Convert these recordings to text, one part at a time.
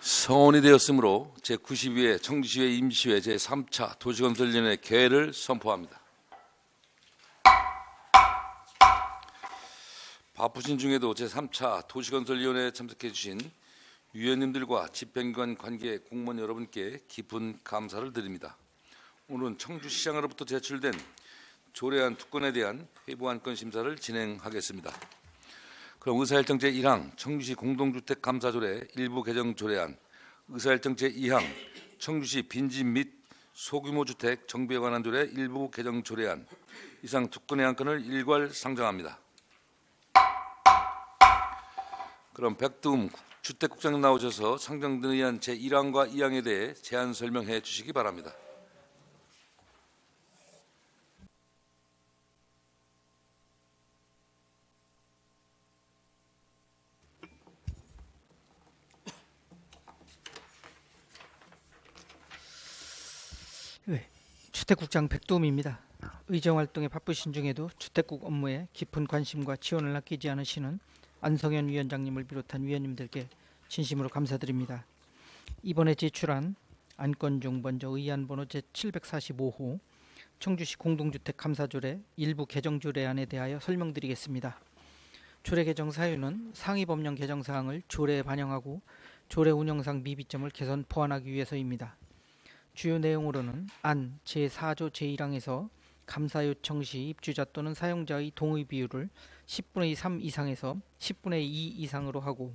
성원이 되었으므로 제92회 청주시회 임시회 제3차 도시건설위원회 개회를 선포합니다. 바쁘신 중에도 제3차 도시건설위원회에 참석해 주신 위원님들과 집행기관 관계 공무원 여러분께 깊은 감사를 드립니다. 오늘은 청주시장으로부터 제출된 조례안 2건에 대한 회부안건 심사를 진행하겠습니다. 그럼 의사일정 제1항 청주시 공동주택 감사조례 일부 개정 조례안, 의사일정 제2항 청주시 빈집 및 소규모 주택 정비에 관한 조례 일부 개정 조례안, 이상 2건의 안건을 일괄 상정합니다. 그럼 백두음 주택국장님 나오셔서 상정된 의안 제1항과 2항에 대해 제안 설명해 주시기 바랍니다. 네, 주택국장 백두음입니다. 의정활동에 바쁘신 중에도 주택국 업무에 깊은 관심과 지원을 아끼지 않으시는 안성현 위원장님을 비롯한 위원님들께 진심으로 감사드립니다. 이번에 제출한 안건 중 먼저 의안 번호 제745호 청주시 공동주택 감사조례 일부 개정 조례안에 대하여 설명드리겠습니다. 조례 개정 사유는 상위법령 개정 사항을 조례에 반영하고 조례 운영상 미비점을 개선 보완하기 위해서입니다. 주요 내용으로는 안 제4조 제1항에서 감사 요청 시 입주자 또는 사용자의 동의 비율을 10분의 3 이상에서 10분의 2 이상으로 하고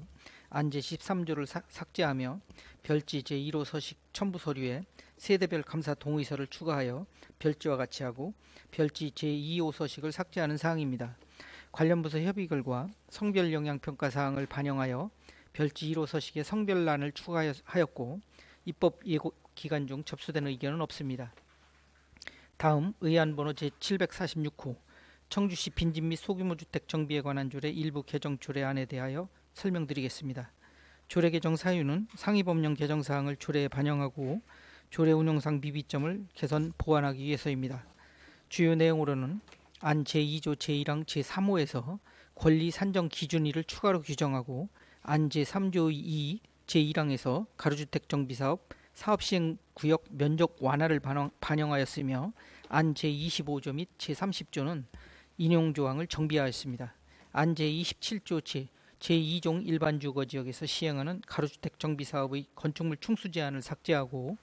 안 제13조를 삭제하며 별지 제1호 서식 첨부 서류에 세대별 감사 동의서를 추가하여 별지와 같이 하고 별지 제2호 서식을 삭제하는 사항입니다. 관련 부서 협의 결과 성별 영향 평가 사항을 반영하여 별지 1호 서식에 성별란을 추가하였고 입법 예고 기간 중 접수된 의견은 없습니다. 다음 의안 번호 제746호 청주시 빈집 및 소규모 주택 정비에 관한 조례 일부 개정 조례안에 대하여 설명드리겠습니다. 조례 개정 사유는 상위법령 개정 사항을 조례에 반영하고 조례 운영상 미비점을 개선 보완하기 위해서입니다. 주요 내용으로는 안 제2조 제1항 제3호에서 권리 산정 기준일을 추가로 규정하고 안 제3조 2 제1항에서 가로주택 정비사업 사업시행구역 면적 완화를 반영하였으며 안 제25조 및 제30조는 인용조항을 정비하였습니다. 안 제27조 제2종 일반주거지역에서 시행하는 가로주택 정비사업의 건축물 충수 제한을 삭제하고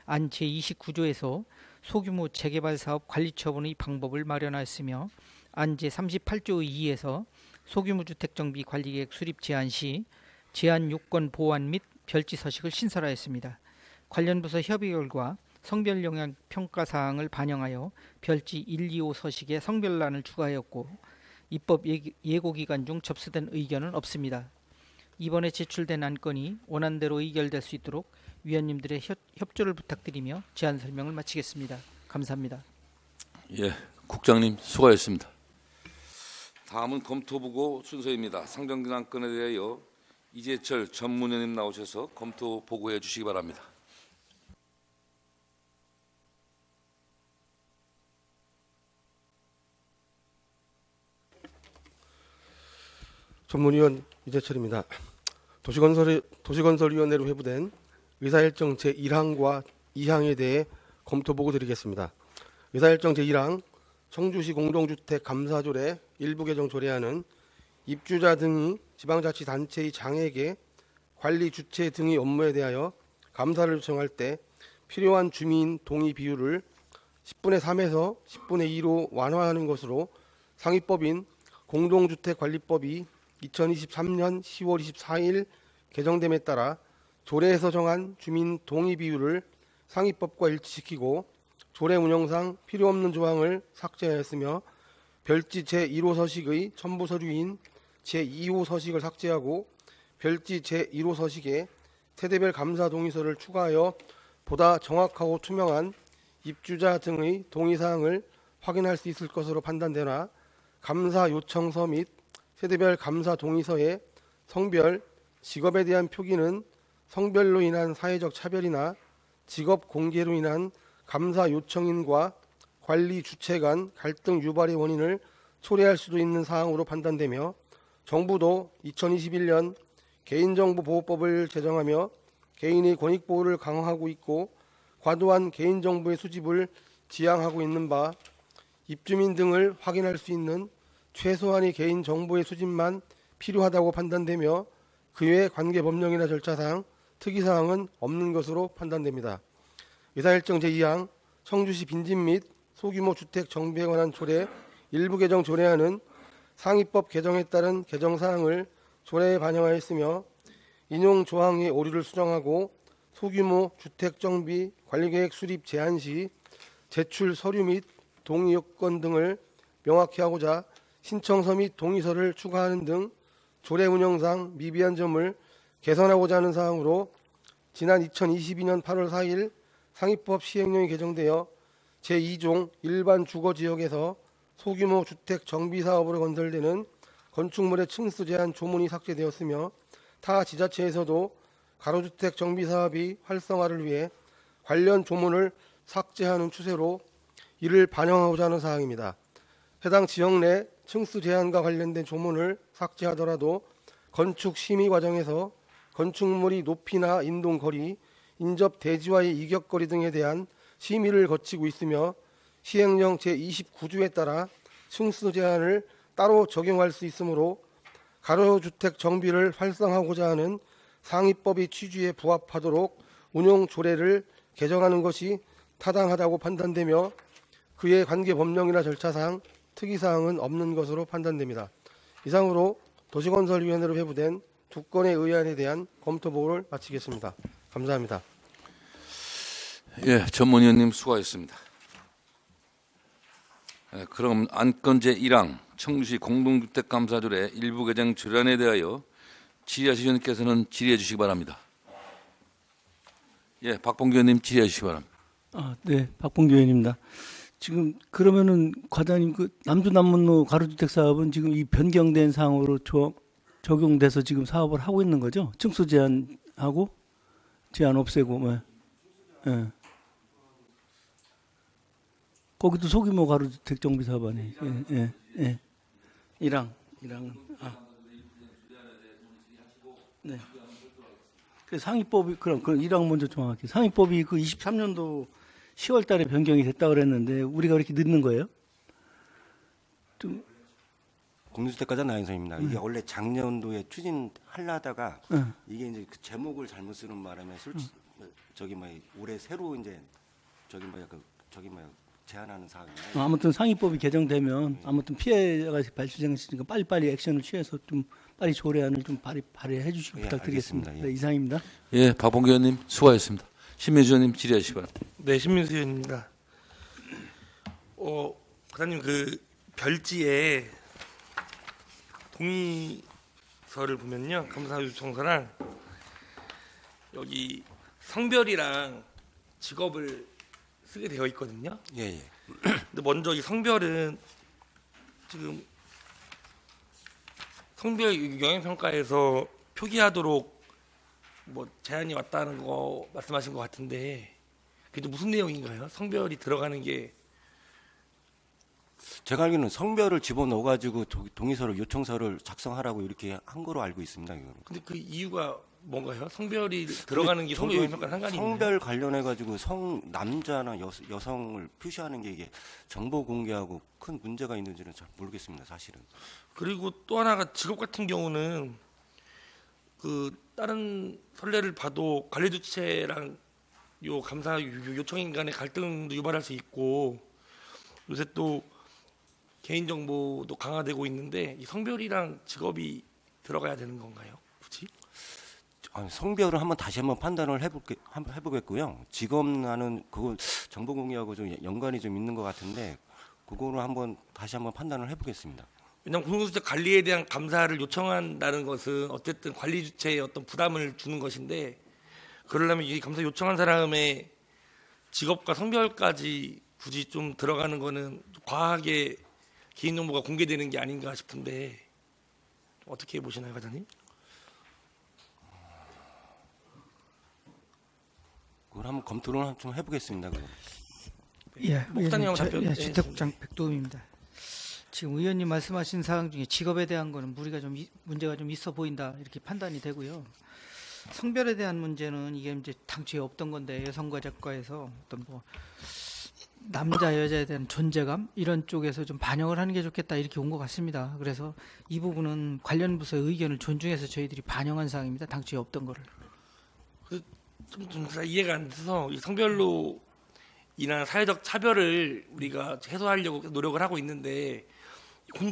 안 제29조에서 소규모 재개발사업 관리처분의 방법을 마련하였으며 안 제38조 2에서 소규모 주택 정비 관리계획 수립 제한 시 제한 요건 보완 및 별지 서식을 신설하였습니다. 관련 부서 협의 결과 성별 영향 평가 사항을 반영하여 별지 1, 2호 서식에 성별란을 추가하였고 입법 예고 기간 중 접수된 의견은 없습니다. 이번에 제출된 안건이 원안대로 의결될 수 있도록 위원님들의 협조를 부탁드리며 제안 설명을 마치겠습니다. 감사합니다. 예, 국장님 수고하셨습니다. 다음은 검토보고 순서입니다. 상정된 안건에 대하여 이재철 전문위원님 나오셔서 검토 보고해 주시기 바랍니다. 전문위원 이재철입니다. 도시건설위원회로 회부된 의사일정 제1항과 2항에 대해 검토보고 드리겠습니다. 의사일정 제1항 청주시 공동주택 감사조례 일부 개정 조례안은 입주자 등이 지방자치단체의 장에게 관리 주체 등의 업무에 대하여 감사를 요청할 때 필요한 주민 동의 비율을 10분의 3에서 10분의 2로 완화하는 것으로 상위법인 공동주택관리법이 2023년 10월 24일 개정됨에 따라 조례에서 정한 주민 동의 비율을 상위법과 일치시키고 조례 운영상 필요없는 조항을 삭제하였으며 별지 제1호 서식의 첨부 서류인 제2호 서식을 삭제하고 별지 제1호 서식에 세대별 감사 동의서를 추가하여 보다 정확하고 투명한 입주자 등의 동의사항을 확인할 수 있을 것으로 판단되나 감사 요청서 및 세대별 감사 동의서의 성별, 직업에 대한 표기는 성별로 인한 사회적 차별이나 직업 공개로 인한 감사 요청인과 관리 주체 간 갈등 유발의 원인을 초래할 수도 있는 사항으로 판단되며 정부도 2021년 개인정보보호법을 제정하며 개인의 권익 보호를 강화하고 있고 과도한 개인정보의 수집을 지향하고 있는 바 입주민 등을 확인할 수 있는 최소한의 개인정보의 수집만 필요하다고 판단되며 그 외 관계 법령이나 절차상 특이사항은 없는 것으로 판단됩니다. 의사일정 제2항 청주시 빈집 및 소규모 주택 정비에 관한 조례 일부 개정 조례안은 상위법 개정에 따른 개정사항을 조례에 반영하였으며 인용 조항의 오류를 수정하고 소규모 주택 정비 관리계획 수립 제한 시 제출 서류 및 동의 요건 등을 명확히 하고자 신청서 및 동의서를 추가하는 등 조례 운영상 미비한 점을 개선하고자 하는 사항으로 지난 2022년 8월 4일 상위법 시행령이 개정되어 제2종 일반 주거지역에서 소규모 주택 정비 사업으로 건설되는 건축물의 층수 제한 조문이 삭제되었으며 타 지자체에서도 가로주택 정비 사업이 활성화를 위해 관련 조문을 삭제하는 추세로 이를 반영하고자 하는 사항입니다. 해당 지역 내 층수 제한과 관련된 조문을 삭제하더라도 건축 심의 과정에서 건축물이 높이나 인동 거리, 인접 대지와의 이격거리 등에 대한 심의를 거치고 있으며 시행령 제29조에 따라 층수 제한을 따로 적용할 수 있으므로 가로주택 정비를 활성화하고자 하는 상위법의 취지에 부합하도록 운용 조례를 개정하는 것이 타당하다고 판단되며 그의 관계 법령이나 절차상 특이사항은 없는 것으로 판단됩니다. 이상으로 도시건설위원회로 회부된 두 건의 의안에 대한 검토 보고를 마치겠습니다. 감사합니다. 예, 전문위원님 수고하셨습니다. 그럼 안건 제1항 청주시 공동주택감사조례 일부 개정 조례안에 대하여 질의하실 위원님께서는 질의해 주시기 바랍니다. 예, 박봉규 의원님 질의해 주시기 바랍니다. 네, 박봉규 의원입니다. 지금 그러면은 과장님 그 남주남문로 가로주택 사업은 지금 이 변경된 사항으로 적용돼서 지금 사업을 하고 있는 거죠? 층수 제한하고 제한 없애고 뭐. 예. 거기도 소규모 가로주택 정비 사업 아니에요? 예. 1항. 네. 그 상위법이 그럼 1항 먼저 정확히. 상위법이 그 23년도 10월 달에 변경이 됐다 그랬는데 우리가 그렇게 늦는 거예요? 좀 공동주택가자 나영선입니다. 이게 원래 작년도에 추진하려다가 이게 이제 그 제목을 잘못 쓰는 바람에 올해 새로 이제 제한하는 사항인데. 아무튼 상위법이 개정되면 아무튼 피해가 발생했으니까 빨리빨리 액션을 취해서 좀 빨리 조례안을 좀 발의해 주시기 예, 부탁드리겠습니다. 알겠습니다. 예. 네, 이상입니다. 예, 박봉규 의원님 수고하셨습니다. 신민수 의원님 질의하시기 바랍니다. 네, 신민수 의원입니다. 과장님 그 별지에 동의서를 보면요, 감사 요청서랑 여기 성별이랑 직업을 쓰게 되어 있거든요. 예. 근데 먼저 이 성별은 지금 성별 영향평가에서 표기하도록 뭐 제한이 왔다는 거 말씀하신 것 같은데 그게 무슨 내용인가요? 성별이 들어가는 게 제가 알기로는 성별을 집어넣어 가지고 동의서를 요청서를 작성하라고 이렇게 한 거로 알고 있습니다. 이거는. 근데 그 이유가 뭔가요? 성별이 들어가는 게 성별 영향평가 상관이 있나요? 성별 관련해 가지고 남자나 여성을 표시하는 게 이게 정보 공개하고 큰 문제가 있는지는 잘 모르겠습니다. 사실은. 그리고 또 하나가 직업 같은 경우는 그 다른 선례를 봐도 관리주체랑 요 감사 요청인 간의 갈등도 유발할 수 있고 요새 또 개인정보도 강화되고 있는데 이 성별이랑 직업이 들어가야 되는 건가요? 굳이? 성별을 다시 한번 판단을 해보겠고요. 직업란은 그거 정보 공개하고 좀 연관이 좀 있는 것 같은데 그거를 다시 한번 판단을 해보겠습니다. 왜냐하면 공동주택 관리에 대한 감사를 요청한다는 것은 어쨌든 관리 주체에 어떤 부담을 주는 것인데 그러려면 이 감사 요청한 사람의 직업과 성별까지 굳이 좀 들어가는 거는 과하게 개인정보가 공개되는 게 아닌가 싶은데 어떻게 보시나요, 과장님? 그걸 한번 검토를 좀 해보겠습니다. 그거. 예, 목사님하고 답변. 네. 주택국장 백두음입니다. 지금 의원님 말씀하신 사항 중에 직업에 대한 거는 문제가 좀 있어 보인다 이렇게 판단이 되고요. 성별에 대한 문제는 이게 이제 당초에 없던 건데 여성가족과에서 어떤 뭐 남자 여자에 대한 존재감 이런 쪽에서 좀 반영을 하는 게 좋겠다 이렇게 온 것 같습니다. 그래서 이 부분은 관련 부서의 의견을 존중해서 저희들이 반영한 사항입니다. 당초에 없던 거를. 좀 잘 이해가 안 돼서 이 성별로 인한 사회적 차별을 우리가 해소하려고 노력을 하고 있는데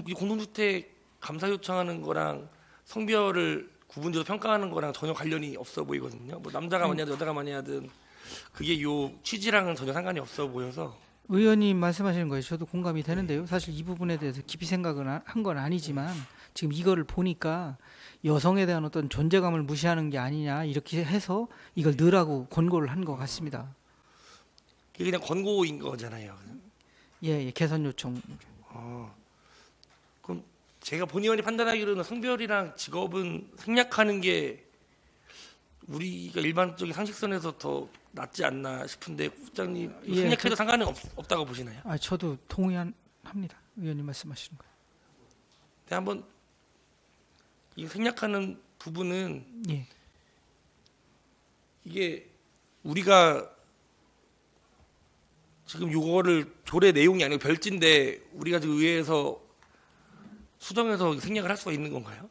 이 공동주택 감사 요청하는 거랑 성별을 구분적으로 평가하는 거랑 전혀 관련이 없어 보이거든요. 뭐 남자가 많냐든 여자가 많냐든 그게 요 취지랑은 전혀 상관이 없어 보여서. 의원님 말씀하시는 거에 저도 공감이 되는데요. 사실 이 부분에 대해서 깊이 생각은 한 건 아니지만 지금 이거를 보니까 여성에 대한 어떤 존재감을 무시하는 게 아니냐 이렇게 해서 이걸 넣으라고 권고를 한 것 같습니다. 그게 그냥 권고인 거잖아요. 예, 개선 요청. 그럼 제가 본의원이 판단하기로는 성별이랑 직업은 생략하는 게 우리가 일반적인 상식선에서 더 낫지 않나 싶은데 국장님 예, 생략해도 상관은 없다고 보시나요? 저도 동의합니다. 의원님 말씀하시는 거. 근데 한번 이 생략하는 부분은 예. 이게 우리가 지금 요거를 조례 내용이 아니고 별지인데 우리가 지금 의회에서 수정해서 생략을 할 수가 있는 건가요?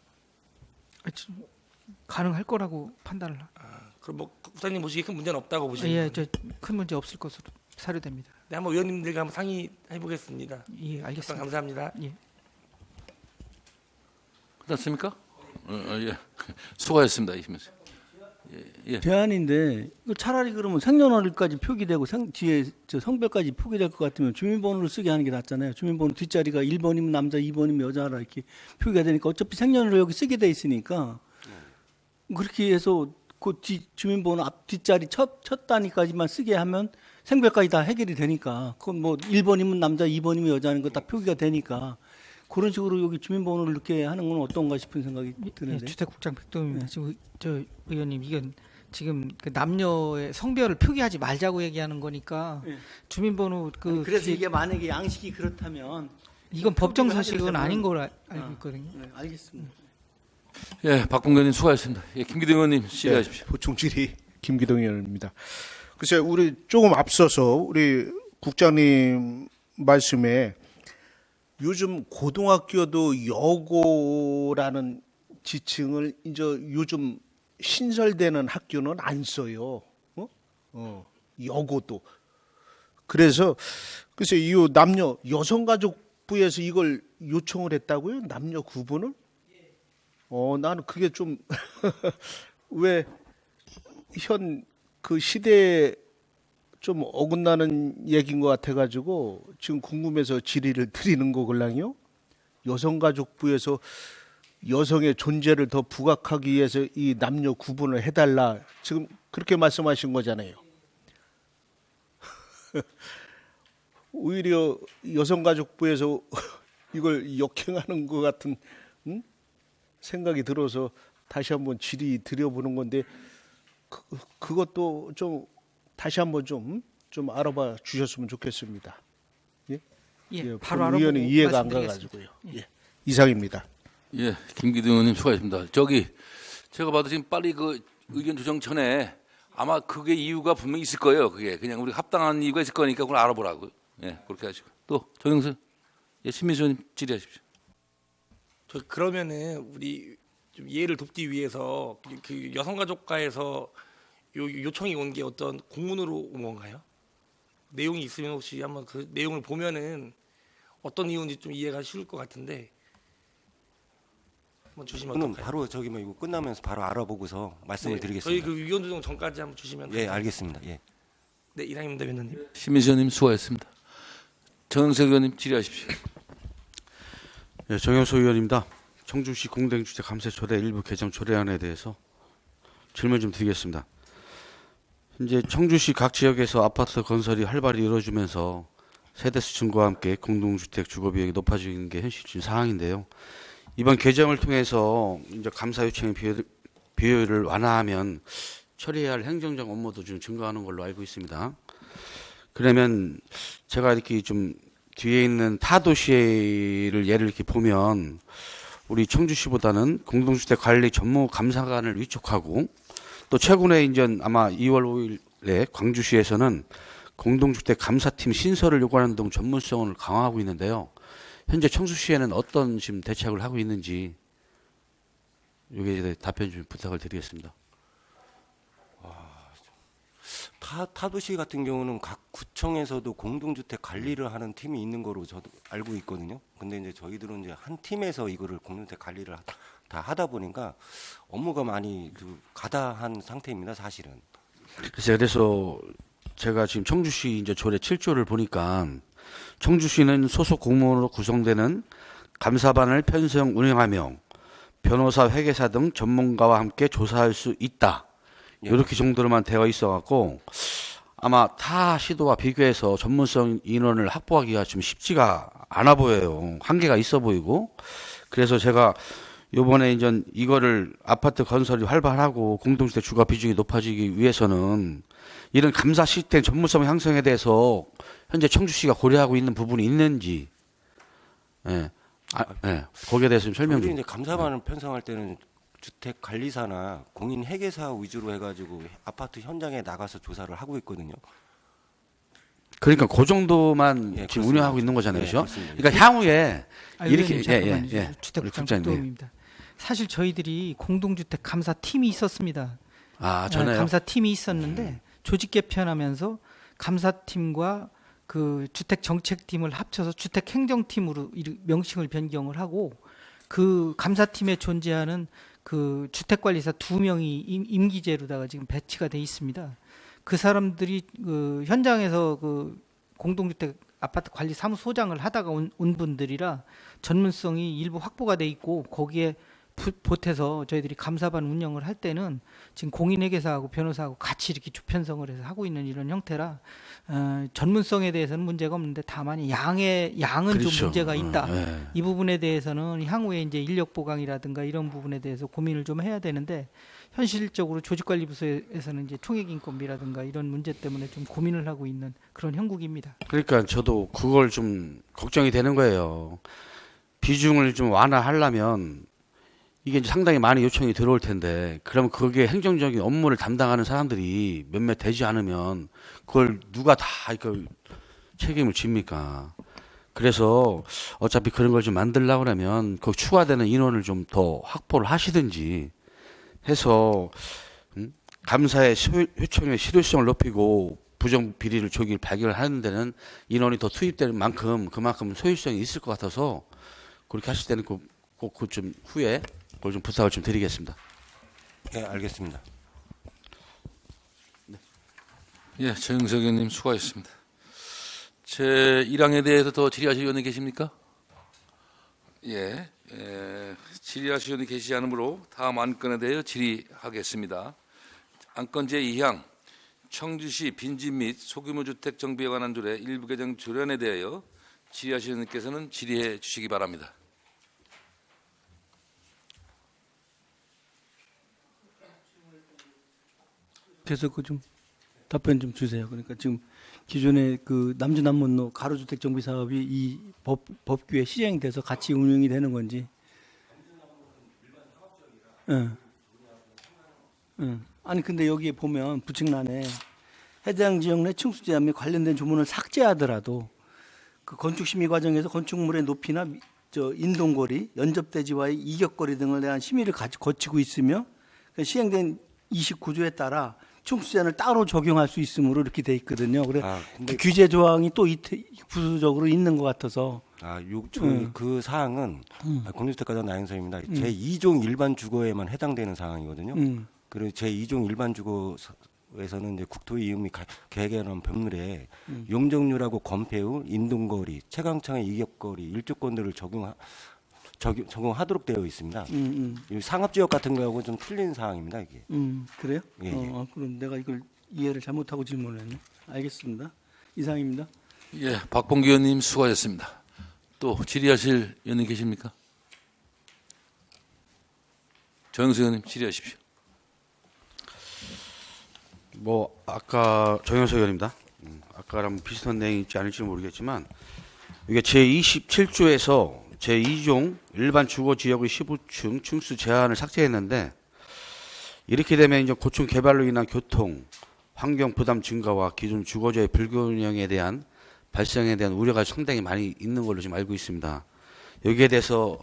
가능할 거라고 판단을. 그럼 뭐 국장님 보시기에 큰 문제는 없다고 보시는 거예요? 저 큰 문제 없을 것으로 사료됩니다. 네, 한번 의원님들과 한번 상의해 보겠습니다. 예, 알겠습니다. 감사합니다. 예. 끝났습니까? 예. 수고하셨습니다. 이시면서. 예. 제안인데 이거 차라리 그러면 생년월일까지 표기되고 뒤에 저 성별까지 표기될 것 같으면 주민번호를 쓰게 하는 게 낫잖아요. 주민번호 뒷자리가 1번이면 남자, 2번이면 여자라 이렇게 표기가 되니까 어차피 생년월일 여기 쓰게 돼 있으니까 그렇게 해서 그 주민번호 앞 뒷자리 첫 단위까지만 쓰게 하면 생별까지 다 해결이 되니까 그건 뭐 1번이면 남자, 2번이면 여자는 거 다 표기가 되니까 그런 식으로 여기 주민번호를 이렇게 하는 건 어떤가 싶은 생각이 드는데. 주택국장 백동입니다. 지금 저 의원님 이건 지금 그 남녀의 성별을 표기하지 말자고 얘기하는 거니까 주민번호 그래서 이게 만약에 양식이 그렇다면 이건 법정 서식은 하기로 아닌 걸로 알고 있거든요. 네, 알겠습니다. 예, 박봉규님 수고하셨습니다. 예, 김기동 의원님 질의하십시오. 보충 질의 김기동 의원입니다. 글쎄 우리 조금 앞서서 우리 국장님 말씀에 요즘 고등학교도 여고라는 지칭을 이제 요즘 신설되는 학교는 안 써요. 여고도. 그래서 글쎄 이 남녀 여성가족부에서 이걸 요청을 했다고요? 남녀 구분을? 나는 그게 좀 왜 현 그 시대에 좀 어긋나는 얘기인 것 같아가지고 지금 궁금해서 질의를 드리는 거걸랑요. 여성가족부에서 여성의 존재를 더 부각하기 위해서 이 남녀 구분을 해달라 지금 그렇게 말씀하신 거잖아요. 오히려 여성가족부에서 이걸 역행하는 것 같은 생각이 들어서 다시 한번 질의 드려보는 건데 그것도 좀 다시 한번 좀 알아봐 주셨으면 좋겠습니다. 바로 알아보고 의원이 이해가 안 말씀드리겠습니다. 가가지고요. 이상입니다. 예, 김기동 의원님 수고하셨습니다. 저기 제가 봐도 지금 빨리 그 의견 조정 전에 아마 그게 이유가 분명히 있을 거예요. 그게 그냥 우리 합당한 이유가 있을 거니까 그걸 알아보라고. 예, 그렇게 하시고 또 정영선 신민수 의원님 질의하십시오. 저 그러면은 우리 좀 이해를 돕기 위해서 그 여성가족과에서 요청이 온 게 어떤 공문으로 온 건가요? 내용이 있으면 혹시 한번 그 내용을 보면은 어떤 이유인지 좀 이해가 쉬울 것 같은데 한번 주시면 그럼 어떨까요? 바로 저기 뭐 이거 끝나면서 바로 알아보고서 말씀을 네, 드리겠습니다. 저희 그 의견 조정 전까지 한번 주시면. 예, 알겠습니다. 예. 네, 이상입니다, 위원님. 신민수 의원님 수고하셨습니다. 정영석 의원님 질의하십시오. 네, 정영수 의원입니다. 청주시 공동주택 감세 조례 일부 개정 조례안에 대해서 질문 좀 드리겠습니다. 이제 청주시 각 지역에서 아파트 건설이 활발히 이루어지면서 세대수 증가와 함께 공동주택 주거 비용이 높아지는 게 현실적인 상황인데요. 이번 개정을 통해서 이제 감사 요청의 비율을 완화하면 처리해야 할 행정적 업무도 좀 증가하는 걸로 알고 있습니다. 그러면 제가 이렇게 좀 뒤에 있는 타 도시를 예를 이렇게 보면 우리 청주시보다는 공동주택 관리 전무 감사관을 위촉하고 또 최근에 이제 아마 2월 5일에 광주시에서는 공동주택 감사팀 신설을 요구하는 등 전문성을 강화하고 있는데요. 현재 청주시에는 어떤 지금 대책을 하고 있는지 여기에 대해 답변 좀 부탁을 드리겠습니다. 타도시 같은 경우는 각 구청에서도 공동주택 관리를 하는 팀이 있는 거로 저도 알고 있거든요. 근데 이제 저희들은 이제 한 팀에서 이거를 공동주택 관리를 다 하다 보니까 업무가 많이 가다한 상태입니다, 사실은. 그래서 제가 지금 청주시 이제 조례 7조를 보니까 청주시는 소속 공무원으로 구성되는 감사반을 편성 운영하며 변호사, 회계사 등 전문가와 함께 조사할 수 있다. 이렇게 정도로만 되어 있어갖고 아마 타 시도와 비교해서 전문성 인원을 확보하기가 좀 쉽지가 않아 보여요. 한계가 있어 보이고. 그래서 제가 요번에 이제 이거를 아파트 건설이 활발하고 공동주택 주거 비중이 높아지기 위해서는 이런 감사 시스템 전문성 향상에 대해서 현재 청주시가 고려하고 있는 부분이 있는지, 거기에 대해서 좀 설명 좀. 이제 감사반을 편성할 때는 주택 관리사나 공인 회계사 위주로 해가지고 아파트 현장에 나가서 조사를 하고 있거든요. 그러니까 그 정도만 지금 그렇습니다. 운영하고 있는 거잖아요, 그렇죠? 그렇습니다. 그러니까 향후에 이렇게 의원님, 잠깐만요. 주택국장 우리 국장님, 백도입니다. 사실 저희들이 공동주택 감사 팀이 있었습니다. 전에요. 감사 팀이 있었는데 조직 개편하면서 감사팀과 그 주택 정책팀을 합쳐서 주택 행정팀으로 명칭을 변경을 하고 그 감사팀에 존재하는 그 주택관리사 2명이 임기제로다가 지금 배치가 돼 있습니다. 그 사람들이 그 현장에서 그 공동주택 아파트 관리 사무소장을 하다가 온 분들이라 전문성이 일부 확보가 돼 있고 거기에 보태서 저희들이 감사반 운영을 할 때는 지금 공인회계사하고 변호사하고 같이 이렇게 주편성을 해서 하고 있는 이런 형태라 전문성에 대해서는 문제가 없는데 다만 양은 그렇죠. 좀 문제가 있다. 네. 이 부분에 대해서는 향후에 이제 인력 보강이라든가 이런 부분에 대해서 고민을 좀 해야 되는데 현실적으로 조직관리부서에서는 이제 총액인건비라든가 이런 문제 때문에 좀 고민을 하고 있는 그런 형국입니다. 그러니까 저도 그걸 좀 걱정이 되는 거예요. 비중을 좀 완화하려면 이게 이제 상당히 많은 요청이 들어올 텐데 그러면 거기에 행정적인 업무를 담당하는 사람들이 몇몇 되지 않으면 그걸 누가 다 이걸 책임을 집니까? 그래서 어차피 그런 걸 좀 만들려고 그러면 그 추가되는 인원을 좀 더 확보를 하시든지 해서 감사의 효청의 실효성을 높이고 부정 비리를 조기를 발견하는 데는 인원이 더 투입되는 만큼 그만큼 소유성이 있을 것 같아서 그렇게 하실 때는 꼭 그 좀 후에 그걸 좀 부탁을 좀 드리겠습니다. 네, 알겠습니다. 예, 정영석 의원님 수고하셨습니다. 제 1항에 대해서 더 질의하실 의원이 계십니까? 질의하실 의원이 계시지 않으므로 다음 안건에 대해 질의하겠습니다. 안건 제2항 청주시 빈집 및 소규모 주택 정비에 관한 조례 일부 개정 조례안에 대하여 질의하실 의원님께서는 질의해 주시기 바랍니다. 그래서 그 좀 답변 좀 주세요. 그러니까 지금 기존의 그 남주 남문로 가로주택 정비 사업이 이 법규에 시행돼서 같이 운영이 되는 건지. 아니 근데 여기에 보면 부칙란에 해당 지역 내 층수 제한 및 관련된 조문을 삭제하더라도 그 건축 심의 과정에서 건축물의 높이나 인동거리, 연접대지와의 이격거리 등을 대한 심의를 거치고 있으며 시행된 29조에 따라 층수 제한을 따로 적용할 수 있으므로 이렇게 돼 있거든요. 그래 근데 규제 조항이 또 부수적으로 있는 것 같아서. 그 사항은 공동주택가정 나행서입니다. 제2종 일반 주거에만 해당되는 사항이거든요. 그리고 제2종 일반 주거에서는 이제 국토의 이용 및 계획에는 법률에 용적률하고 건폐율, 인동거리, 채광창의 이격거리, 일조권들을 적용하도록 되어 있습니다. 이 상업지역 같은 거하고 좀 틀린 사항입니다, 이게. 그래요? 예. 그럼 내가 이걸 이해를 잘못하고 질문했네. 알겠습니다. 이상입니다. 예, 박봉규 의원님 수고하셨습니다. 또 질의하실 의원님 계십니까? 정영석 의원님 질의하십시오. 아까 정현석 의원입니다. 아까랑 비슷한 내용이 있지 않을지 모르겠지만 이게 제27조에서 제2종 일반 주거 지역의 15층 층수 제한을 삭제했는데 이렇게 되면 이제 고층 개발로 인한 교통, 환경 부담 증가와 기존 주거지의 불균형에 대한 발생에 대한 우려가 상당히 많이 있는 걸로 지금 알고 있습니다. 여기에 대해서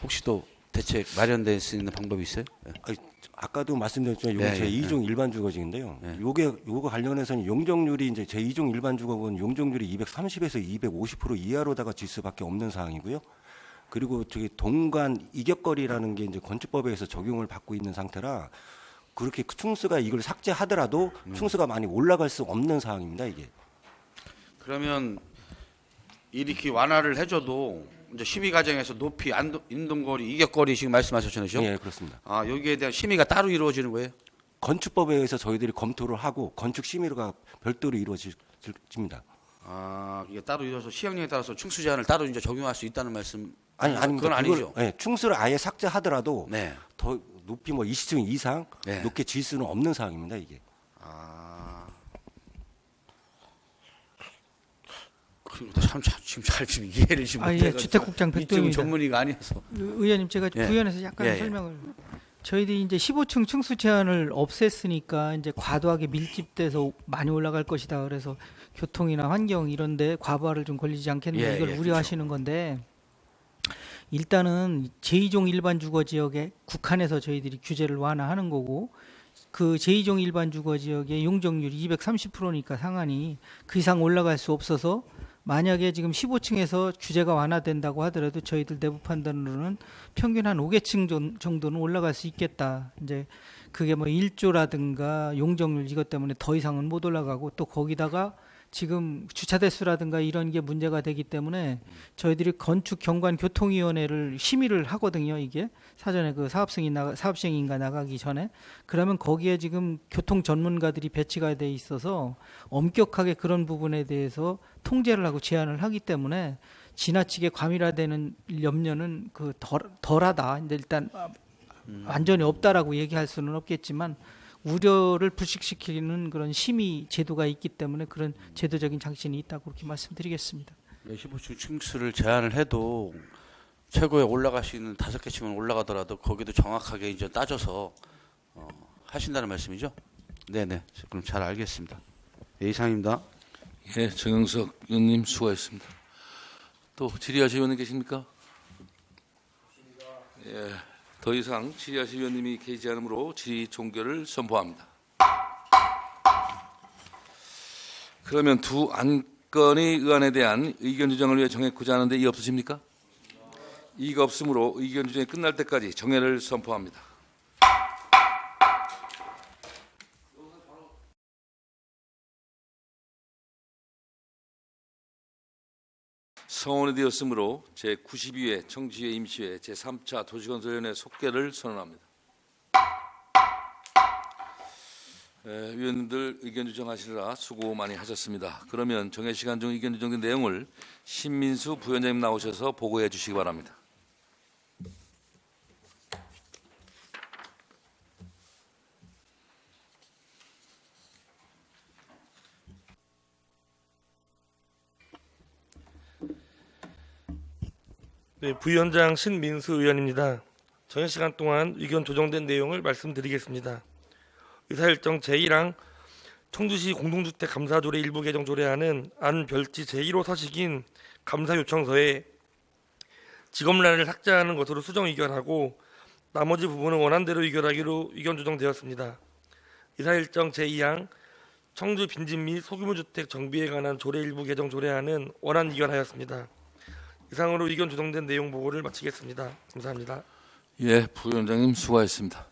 혹시 또 대책 마련될 수 있는 방법이 있어요? 예. 아까도 말씀드렸지만 이게 예, 제 예, 2종 일반 주거지인데요. 요거 관련해서는 용적률이 이제 제 2종 일반 주거는 용적률이 230에서 250% 이하로다가 질 수밖에 없는 사항이고요. 그리고 저기 동간 이격거리라는 게 이제 건축법에 의해서 적용을 받고 있는 상태라 그렇게 충수가 이걸 삭제하더라도 충수가 많이 올라갈 수 없는 사항입니다, 이게. 그러면 이렇게 완화를 해줘도 이제 심의 과정에서 높이 인동거리, 이격거리 지금 말씀하셨잖아요. 예, 그렇습니다. 아, 여기에 대한 심의가 따로 이루어지는 거예요? 건축법에 의해서 저희들이 검토를 하고 건축 심의가 별도로 이루어집니다. 아, 이게 따로 이루어서 시행령에 따라서 충수 제한을 따로 이제 적용할 수 있다는 말씀? 아닙니다. 그건 아니죠. 예, 충수를 아예 삭제하더라도 네. 더 높이 뭐 20층 이상 네. 높게 질 수는 없는 사항입니다, 이게. 그리고 지금 잘 이해를 지금 아, 예, 주택국장 이쪽은 백도입니다. 전문의가 아니어서. 의원님 제가 예. 구현해서 약간 예, 예. 설명을. 저희들이 이제 15층 층수 제한을 없앴으니까 이제 과도하게 밀집돼서 많이 올라갈 것이다. 그래서 교통이나 환경 이런데 과부하를 좀 걸리지 않겠느냐 예, 이걸 예, 우려하시는 건데 일단은 제2종 일반 주거 지역에 국한해서 저희들이 규제를 완화하는 거고 그 제2종 일반 주거 지역의 용적률이 230%니까 상한이 그 이상 올라갈 수 없어서 만약에 지금 15층에서 규제가 완화된다고 하더라도 저희들 내부 판단으로는 평균 한 5개층 정도는 올라갈 수 있겠다. 이제 그게 뭐 1조라든가 용적률 이것 때문에 더 이상은 못 올라가고 또 거기다가 지금 주차 대수라든가 이런 게 문제가 되기 때문에 저희들이 건축 경관 교통위원회를 심의를 하거든요. 이게 사전에 그 사업시행인가 나가기 전에 그러면 거기에 지금 교통 전문가들이 배치가 돼 있어서 엄격하게 그런 부분에 대해서 통제를 하고 제한을 하기 때문에 지나치게 과밀화되는 염려는 그 덜하다. 근데 일단 완전히 없다라고 얘기할 수는 없겠지만. 우려를 불식시키는 그런 심의 제도가 있기 때문에 그런 제도적인 장치는 있다고 그렇게 말씀드리겠습니다. 15층 층수를 제한을 해도 최고에 올라갈 수 있는 5개층은 올라가더라도 거기도 정확하게 이제 따져서 하신다는 말씀이죠? 네네. 그럼 잘 알겠습니다. 네, 이상입니다. 예, 정영석 의원님 수고하셨습니다. 또 질의하실 의원님 계십니까? 예. 더 이상 질의하실 의원님이 계시지 않으므로 질의 종결을 선포합니다. 그러면 두 안건의 의안에 대한 의견 조정을 위해 정했고자 하는데 이의 없으십니까? 이의가 없으므로 의견 조정이 끝날 때까지 정회를 선포합니다. 성원이 되었으므로 제92회 청지회 임시회 제3차 도시건설위원회 속개를 선언합니다. 위원님들 의견 조정하시느라 수고 많이 하셨습니다. 그러면 정해 시간 중 의견 조정된 내용을 신민수 부위원장님 나오셔서 보고해 주시기 바랍니다. 네, 부위원장 신민수 의원입니다. 정해 시간 동안 의견 조정된 내용을 말씀드리겠습니다. 의사일정 제1항 청주시 공동주택 감사조례 일부 개정 조례안은 안 별지 제1호 서식인 감사 요청서에 직업란을 삭제하는 것으로 수정 의견하고 나머지 부분은 원안대로 의결하기로 의견 조정되었습니다. 의사일정 제2항 청주 빈집 및 소규모 주택 정비에 관한 조례 일부 개정 조례안은 원안 의견하였습니다. 이상으로 의견 조정된 내용 보고를 마치겠습니다. 감사합니다. 예, 부위원장님 수고하셨습니다.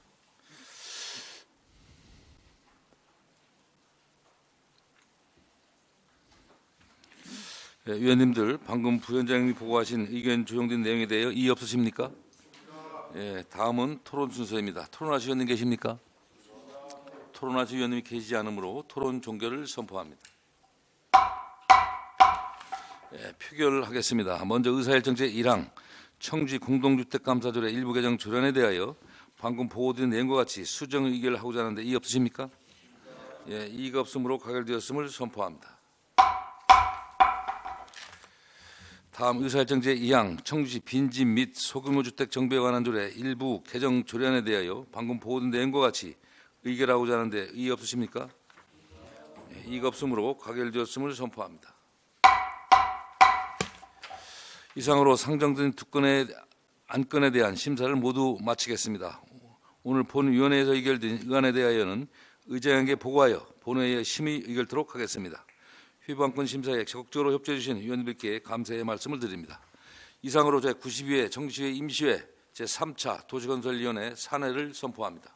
예, 위원님들 방금 부위원장님이 보고하신 의견 조정된 내용에 대해 이의 없으십니까? 예, 다음은 토론 순서입니다. 토론하실 위원님 계십니까? 토론하실 위원님이 계시지 않으므로 토론 종결을 선포합니다. 예, 표결하겠습니다. 먼저 의사일정 제1항 청주시 공동주택감사조례 일부 개정 조례안에 대하여 방금 보고드린 내용과 같이 수정 의결을 하고자 하는데 이의 없으십니까? 예, 이의가 없으므로 가결되었음을 선포합니다. 다음 의사일정 제2항 청주시 빈집 및 소규모 주택 정비에 관한 조례 일부 개정 조례안에 대하여 방금 보도된 내용과 같이 의결하고자 하는데 이의 없으십니까? 이의가 없으므로 가결되었음을 선포합니다. 이상으로 상정된 두 건의 안건에 대한 심사를 모두 마치겠습니다. 오늘 본위원회에서 의결된 의안에 대하여는 의장에게 보고하여 본회의에 심의 의결토록 하겠습니다. 휘방권 심사에 적극적으로 협조해 주신 위원님들께 감사의 말씀을 드립니다. 이상으로 제92회 정시회 임시회 제3차 도시건설위원회 산회를 선포합니다.